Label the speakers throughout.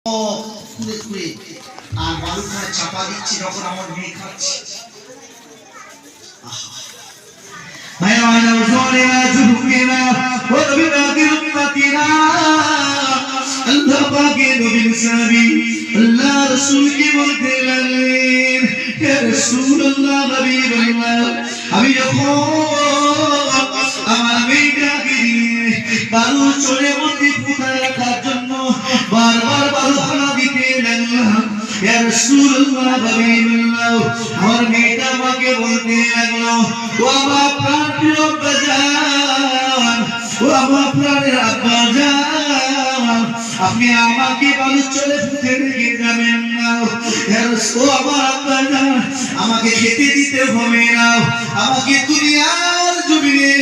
Speaker 1: খুঁড়ে খুঁড়ে আর বালুখানে চাপা দিচ্ছি যখন আমার মেয়ে খাচ্ছে। আল্লাহ পাকের নবীর সাহাবী আল্লাহ রাসূলকে বলতে লাগলেন, ইয়া রাসূলুল্লাহ হাবিবাল্লাহ, আমি যখন আমার মেয়েটাকে নিয়ে বালু চলে মধ্যে ফুটায় রাখার জন্য বারবার বালুখানা দিতে লাগলাম, ইয়া রাসূলুল্লাহ হাবিবাল্লাহ, আমার মেয়েটা আমাকে বলতে লাগলো, ও আমার প্রাণপ্রিয় আব্বাজান, ও আমার প্রাণের আব্বাজান, আপনি আমাকে বালু চলে ফুটে রেখে যাবেন না। ও আমার আব্বাজান, আমাকে খেতে দিতে হবে না, আমাকে দুনিয়ার জমিনে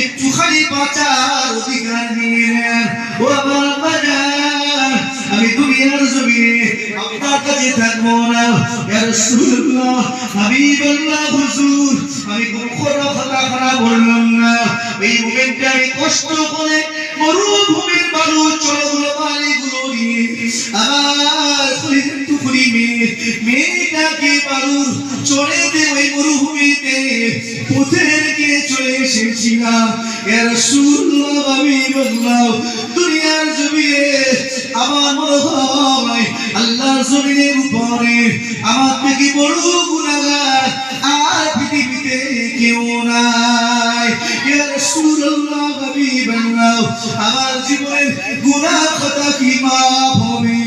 Speaker 1: একটুখানি বাঁচার অধিকার দিয়ে নেন। ও আমার আব্বাজান, আমি দুনিয়ার জমিনে আপনার কাছে থাকবো না। ইয়া রাসূলুল্লাহ হাবিবাল্লাহ, হুজুর, আমি কখনো কথা খারাপ বললাম না। এই মোমেন্টে আমি কষ্ট করে মরুভূমির বালু চলগুলো বালিগুলো নিয়ে আমার টুকরি মেয়েটাকে বালুর চড়েতে ওই মরুভূমিতে পথে রেখে চলে এসেছিলাম। ইয়া রাসূলুল্লাহ হাবিবাল্লাহ, দুনিয়ার জমিনে আমার মনে হয় আল্লাহর জমিনের উপরে আমার থেকে বড় গুনাহগার আর পৃথিবীতে কেউ নাই। ইয়া রাসূলুল্লাহ হাবিবাল্লাহ, আমার জীবনের গুনাহ কথা কি মাফ হবে?